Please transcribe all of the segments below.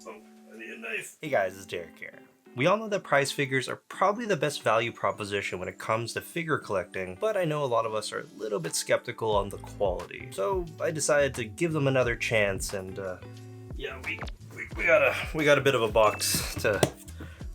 Oh, I need a knife. Hey guys, it's Derek here. We all know that prize figures are probably the best value proposition when it comes to figure collecting, but I know a lot of us are a little bit skeptical on the quality. So I decided to give them another chance, and yeah, we got a bit of a box to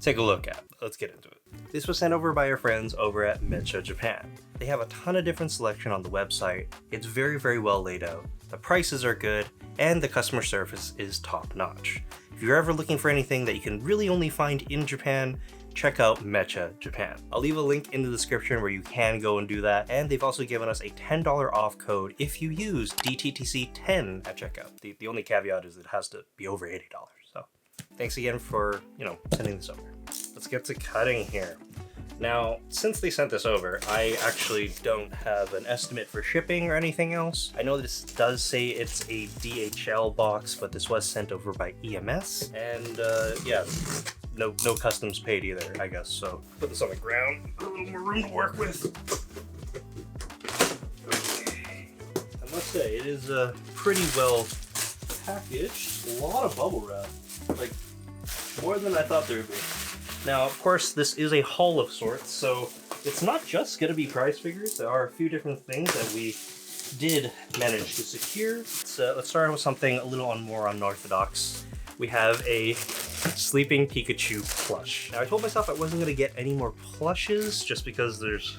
take a look at. Let's get into it. This was sent over by our friends over at Meccha Japan. They have a ton of different selection on the website. It's very, very well laid out. The prices are good, and the customer service is top notch. If you're ever looking for anything that you can really only find in Japan, check out Meccha Japan. I'll leave a link in the description where you can go and do that, and they've also given us a $10 off code if you use DTTC10 at checkout. The only caveat is it has to be over $80. So thanks again for, sending this over. Let's get to cutting here. Now, since they sent this over, I actually don't have an estimate for shipping or anything else. I know this does say it's a DHL box, but this was sent over by EMS, and yeah, no customs paid either, I guess. So put this on the ground, a little more room to work with. Okay. I must say, it is pretty well packaged. A lot of bubble wrap, like more than I thought there would be. Now, of course, this is a haul of sorts, so it's not just going to be prize figures. There are a few different things that we did manage to secure. Let's start with something a little more unorthodox. We have a sleeping Pikachu plush. Now, I told myself I wasn't going to get any more plushes just because there's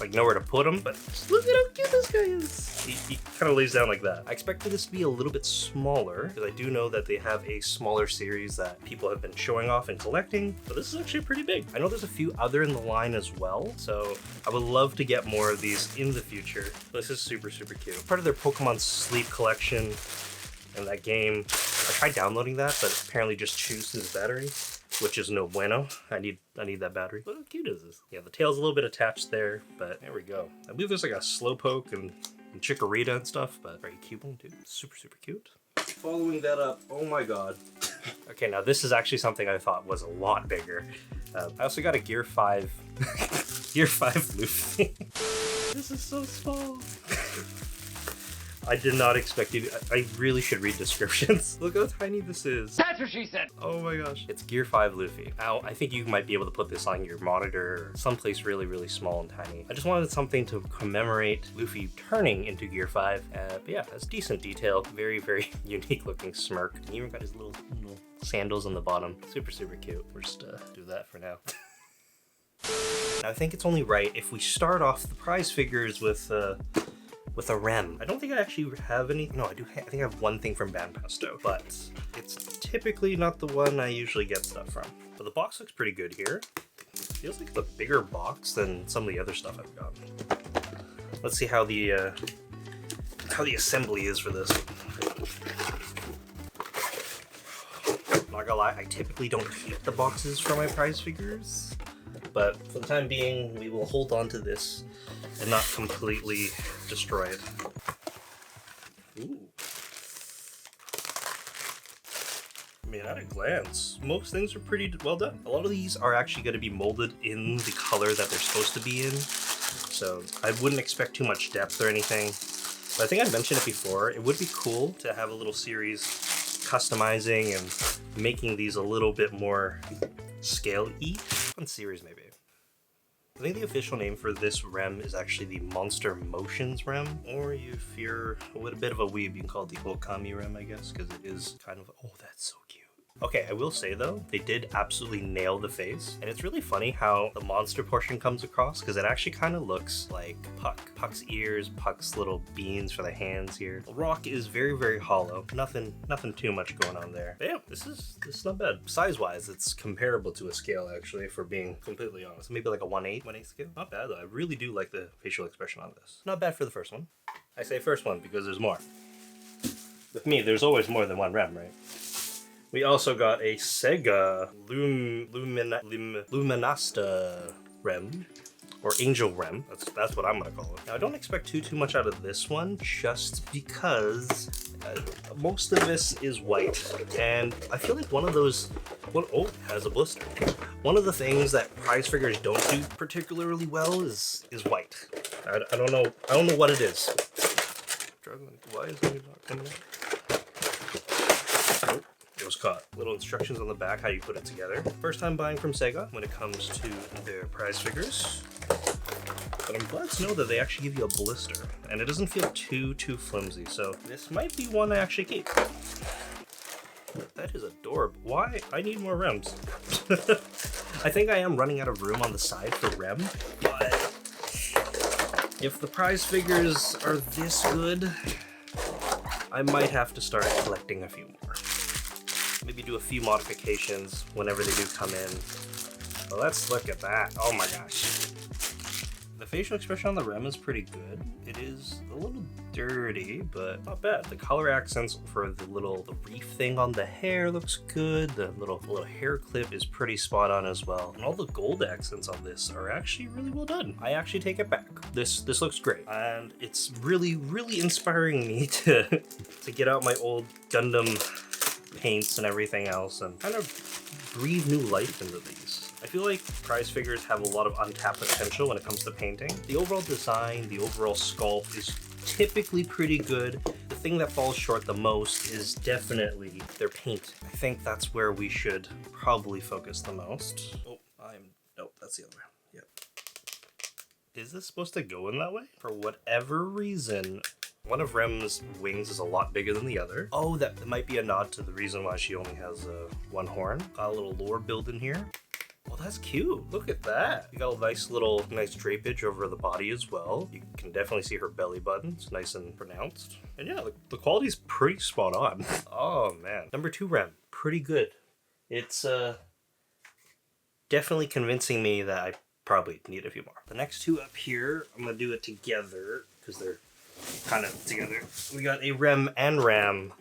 like nowhere to put them, but just look at how cute this guy is. He kind of lays down like that. I expected this to be a little bit smaller because I do know that they have a smaller series that people have been showing off and collecting, but this is actually pretty big. I know there's a few other in the line as well, so I would love to get more of these in the future. This is super, super cute. Part of their Pokemon Sleep collection and that game. I tried downloading that, but apparently just chooses battery, which is no bueno. I need that battery. Look how cute is this? Yeah, the tail's a little bit attached there, but there we go. I believe there's like a Slowpoke and Chikorita and stuff, but very cute one too. Super, super cute. Following that up, oh my god. Okay, now this is actually something I thought was a lot bigger. I also got a Gear 5, Gear 5 Luffy. This is so small. I did not expect you to, I really should read descriptions. Look how tiny this is. That's what she said! Oh my gosh. It's Gear 5 Luffy. Now, I think you might be able to put this on your monitor or someplace really, really small and tiny. I just wanted something to commemorate Luffy turning into Gear 5. But yeah, it's decent detail. Very, very unique looking smirk. And he even got his little sandals on the bottom. Super, super cute. We'll just do that for now. Now, I think it's only right if we start off the prize figures with a REM. I don't think I actually have any. No, I do. I think I have one thing from Banpasto, but it's typically not the one I usually get stuff from. But the box looks pretty good here. Feels like it's a bigger box than some of the other stuff I've gotten. Let's see how the assembly is for this. Not gonna lie, I typically don't keep the boxes for my prize figures, but for the time being, we will hold on to this and not completely destroy it. Ooh. I mean, at a glance, most things are pretty well done. A lot of these are actually going to be molded in the color that they're supposed to be in, so I wouldn't expect too much depth or anything. But I think I mentioned it before, it would be cool to have a little series customizing and making these a little bit more scale-y. Fun series, maybe. I think the official name for this REM is actually the Monster Motions REM, or if you're a bit of a weeb, you can call it the Okami REM, I guess, because it is kind of, oh, that's so cute. Okay, I will say though, they did absolutely nail the face, and it's really funny how the monster portion comes across, because it actually kind of looks like Puck. Puck's ears, Puck's little beans for the hands here. The rock is very, very hollow. Nothing too much going on there. But yeah, this is not bad. Size-wise, it's comparable to a scale, actually, for being completely honest. Maybe like a 1/8 scale. Not bad though. I really do like the facial expression on this. Not bad for the first one. I say first one because there's more. With me, there's always more than one REM, right? We also got a Sega Luminasta REM, or Angel REM. That's what I'm gonna call it. Now I don't expect too much out of this one, just because most of this is white, and I feel like one of those. Oh, it has a blister. One of the things that prize figures don't do particularly well is white. I don't know. I don't know what it is. Why is it not coming out? was caught. Little instructions on the back how you put it together. First time buying from Sega when it comes to their prize figures. But I'm glad to know that they actually give you a blister, and it doesn't feel too flimsy, so this might be one I actually keep. That is adorable. Why? I need more rems. I think I am running out of room on the side for rem, but if the prize figures are this good, I might have to start collecting a few more. Maybe do a few modifications whenever they do come in. Well, let's look at that. Oh my gosh. The facial expression on the rem is pretty good. It is a little dirty, but not bad. The color accents for the reef thing on the hair looks good. The little hair clip is pretty spot on as well. And all the gold accents on this are actually really well done. I actually take it back. This looks great. And it's really inspiring me to get out my old Gundam paints and everything else and kind of breathe new life into these. I feel like prize figures have a lot of untapped potential when it comes to painting. The overall design, the overall sculpt is typically pretty good. The thing that falls short the most is definitely their paint. I think that's where we should probably focus the most. Oh, nope, that's the other way. Yep. Is this supposed to go in that way? For whatever reason, one of Rem's wings is a lot bigger than the other. Oh, that might be a nod to the reason why she only has one horn. Got a little lore build in here. Oh, that's cute. Look at that. You got a nice drapage over the body as well. You can definitely see her belly button. It's nice and pronounced. And yeah, the quality's pretty spot on. Oh man. Number 2 Rem, pretty good. It's definitely convincing me that I probably need a few more. The next 2 up here, I'm gonna do it together because they're kind of together. We got a Rem and Ram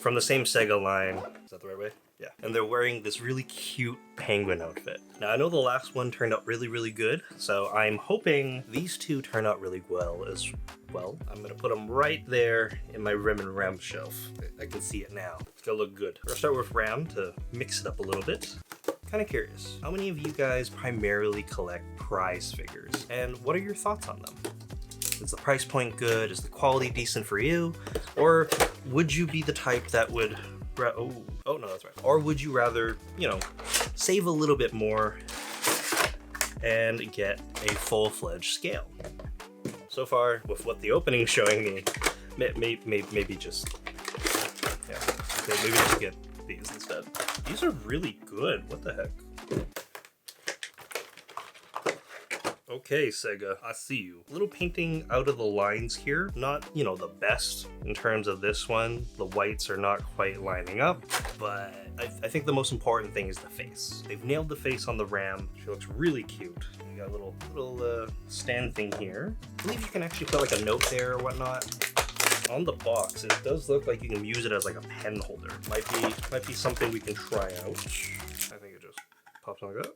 from the same Sega line. Is that the right way? Yeah. And they're wearing this really cute penguin outfit. Now I know the last one turned out really good, so I'm hoping these 2 turn out really well as well. I'm gonna put them right there in my Rem and Ram shelf. I can see it now. It's gonna look good. We're gonna start with Ram to mix it up a little bit. Kind of curious, how many of you guys primarily collect prize figures? And what are your thoughts on them? Is the price point good? Is the quality decent for you? Or would you be the type that would oh no, that's right. Or would you rather, save a little bit more and get a full-fledged scale? So far, with what the opening's showing me, maybe just get these instead. These are really good. What the heck? Okay, Sega, I see you. A little painting out of the lines here. Not, the best in terms of this one. The whites are not quite lining up, but I think the most important thing is the face. They've nailed the face on the Ram. She looks really cute. You got a little stand thing here. I believe you can actually put like a note there or whatnot. On the box, it does look like you can use it as like a pen holder. Might be something we can try out. I think it just pops like that.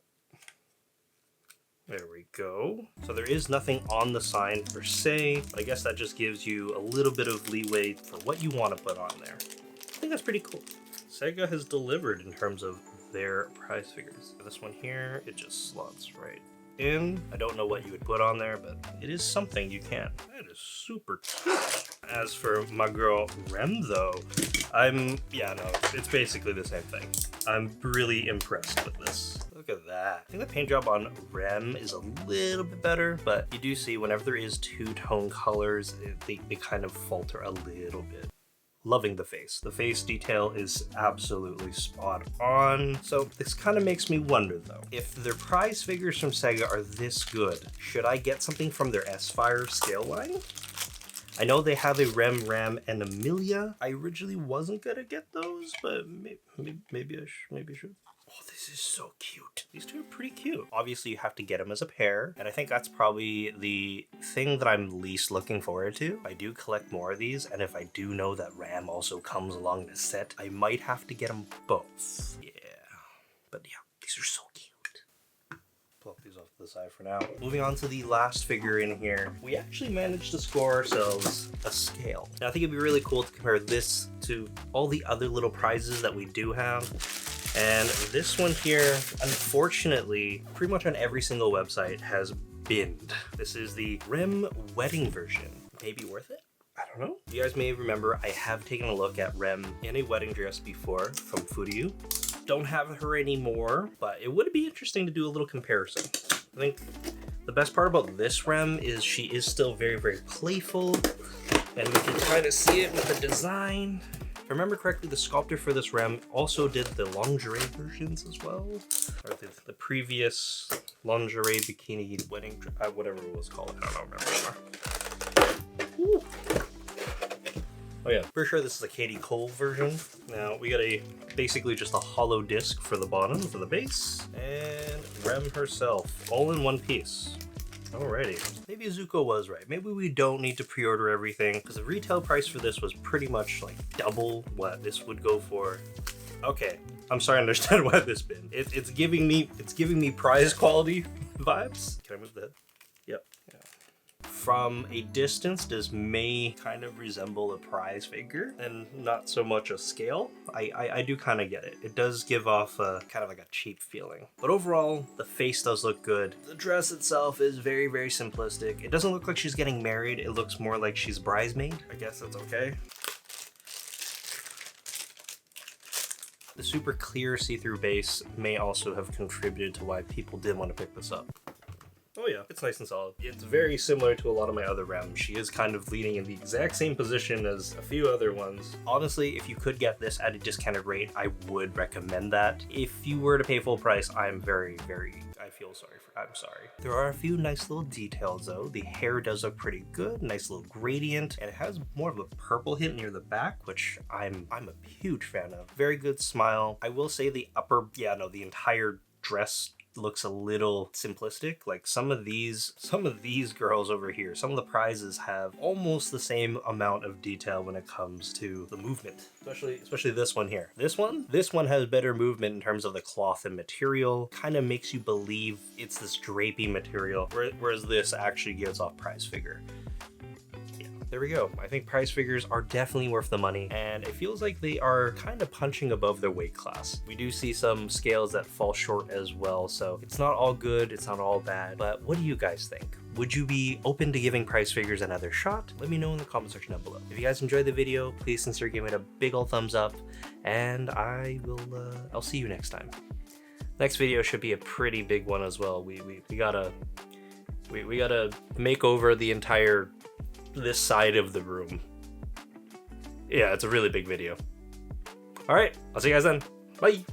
There we go. So there is nothing on the sign per se, but I guess that just gives you a little bit of leeway for what you want to put on there. I think that's pretty cool. Sega has delivered in terms of their prize figures. This one here, it just slots right in. I don't know what you would put on there, but it is something you can. That is super cute. As for my girl Rem though, it's basically the same thing. I'm really impressed with this. Look at that. I think the paint job on Rem is a little bit better, but you do see whenever there is 2-tone colors, they kind of falter a little bit. Loving the face. The face detail is absolutely spot on. So this kind of makes me wonder though, if their prize figures from Sega are this good, should I get something from their S-Fire scale line? I know they have a Rem, Ram, and Amelia. I originally wasn't gonna get those, but maybe I should. Oh, this is so cute. These 2 are pretty cute. Obviously, you have to get them as a pair, and I think that's probably the thing that I'm least looking forward to. I do collect more of these, and if I do know that Ram also comes along in a set, I might have to get them both. Yeah. But yeah, these are so cute. Pull these off to the side for now. Moving on to the last figure in here, we actually managed to score ourselves a scale. Now, I think it'd be really cool to compare this to all the other little prizes that we do have. And this one here, unfortunately, pretty much on every single website has binned. This is the Rem wedding version. Maybe worth it? I don't know. You guys may remember I have taken a look at Rem in a wedding dress before from Furiyu. Don't have her anymore, but it would be interesting to do a little comparison. I think the best part about this Rem is she is still very, very playful, and we can kind of see it with the design. If I remember correctly, the sculptor for this Rem also did the lingerie versions as well, or the previous lingerie bikini wedding, whatever it was called. I don't remember anymore. Ooh. Oh yeah, for sure this is a Katie Cole version. Now we got basically just a hollow disc for the bottom, for the base, and Rem herself, all in one piece. Alrighty, maybe Zuko was right. Maybe we don't need to pre-order everything, because the retail price for this was pretty much like double what this would go for. Okay, I'm starting to understand why this bin. It's giving me prize quality vibes. Can I move the head? Yep. Yeah. From a distance, this may kind of resemble a prize figure and not so much a scale. I do kind of get it. It does give off a kind of like a cheap feeling. But overall, the face does look good. The dress itself is very, very simplistic. It doesn't look like she's getting married. It looks more like she's bridesmaid. I guess that's okay. The super clear see-through base may also have contributed to why people did want to pick this up. Oh yeah, it's nice and solid. It's very similar to a lot of my other Rems. She is kind of leading in the exact same position as a few other ones. Honestly, if you could get this at a discounted rate, I would recommend that. If you were to pay full price, I feel sorry I'm sorry. There are a few nice little details though. The hair does look pretty good, nice little gradient, and it has more of a purple hint near the back, which I'm a huge fan of. Very good smile. I will say the entire dress looks a little simplistic. Like some of these girls over here, some of the prizes have almost the same amount of detail when it comes to the movement, especially this one here. This one has better movement in terms of the cloth and material. Kind of makes you believe it's this drapey material, whereas this actually gives off prize figure. There we go. I think prize figures are definitely worth the money, and it feels like they are kind of punching above their weight class. We do see some scales that fall short as well, so it's not all good, it's not all bad, but what do you guys think? Would you be open to giving prize figures another shot? Let me know in the comment section down below. If you guys enjoyed the video, please consider giving it a big ol' thumbs up, and I'll see you next time. Next video should be a pretty big one as well. We gotta make over the entire this side of the room. Yeah, it's a really big video. All right, I'll see you guys then. Bye.